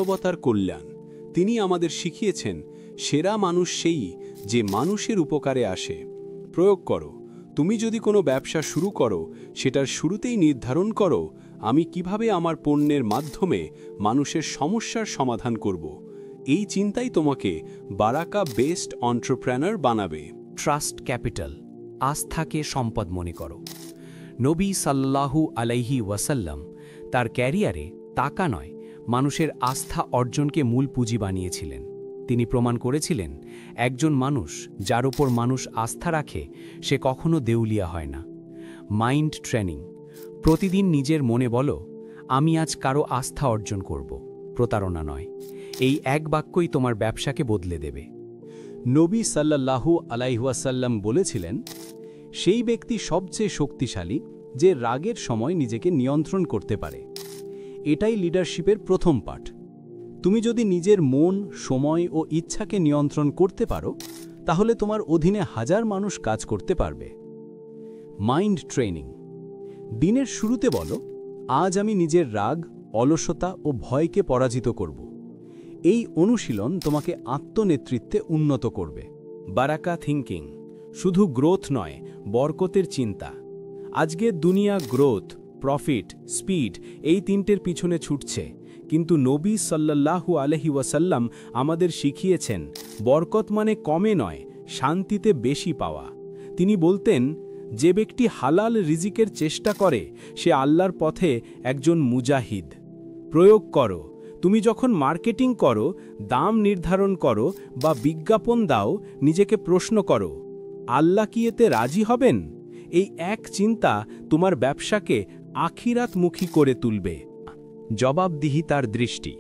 মানবতার কল্যাণ। তিনি আমাদের শিখিয়েছেন সেরা মানুষ সেই যে মানুষের উপকারে আসে। প্রয়োগ করো। তুমি যদি কোনো ব্যবসা শুরু করো, সেটার শুরুতেই নির্ধারণ করো আমি কিভাবে আমার পণ্যের মাধ্যমে মানুষের সমস্যার সমাধান করব। এই চিন্তাই তোমাকে বারাকা বেসড এন্টারপ্রেনার বানাবে। ট্রাস্ট ক্যাপিটাল, আস্থাকে সম্পদ মনে করো। নবী সাল্লাল্লাহু আলাইহি ওয়াসাল্লাম তার ক্যারিয়ারে টাকা নয়, মানুষের আস্থা অর্জনকে মূল পুঁজি বানিয়েছিলেন। তিনি প্রমাণ করেছিলেন একজন মানুষ যার উপর মানুষ আস্থা রাখে সে কখনো দেউলিয়া হয় না। Mind training. প্রতিদিন নিজের মনে বলো, আমি আজ কারো আস্থা অর্জন করব, প্রতারণা নয়। এই এক বাক্যই তোমার ব্যবসাকে বদলে দেবে। নবী সাল্লাল্লাহু আলাইহি ওয়াসাল্লাম বলেছিলেন, সেই ব্যক্তি সবচেয়ে শক্তিশালী যে রাগের সময় নিজেকে নিয়ন্ত্রণ করতে পারে। এটাই লিডারশিপের প্রথম পাঠ। তুমি যদি নিজের মন, সময় ও ইচ্ছাকে নিয়ন্ত্রণ করতে পারো, তাহলে তোমার অধীনে হাজার মানুষ কাজ করতে পারবে। Mind training. দিনের শুরুতে বলো, আজ আমি নিজের রাগ, অলসতা ও ভয়কে পরাজিত করব। এই অনুশীলন তোমাকে আত্মনেতৃত্বে উন্নত করবে। বারাকা থিঙ্কিং। শুধু গ্রোথ নয়, বরকতের চিন্তা। আজকের দুনিয়া গ্রোথ, প্রফিট, স্পিড এই তিনটের পিছনে ছুটছে, কিন্তু নবী সাল্লাল্লাহু আলাইহি ওয়াসাল্লাম আমাদের শিখিয়েছেন বরকত মানে কমে নয়, শান্তিতে বেশি পাওয়া। তিনি বলতেন, যে ব্যক্তি হালাল রিজিকের চেষ্টা করে সে আল্লাহর পথে একজন মুজাহিদ। প্রয়োগ করো। তুমি যখন মার্কেটিং করো, দাম নির্ধারণ করো বা বিজ্ঞাপন দাও, নিজেকে প্রশ্ন করো, আল্লাহ কি এতে রাজি হবেন? এই এক চিন্তা তোমার ব্যবসাকে আখিরাতমুখী করে তুলবে। জবাবদিহিতার দৃষ্টি।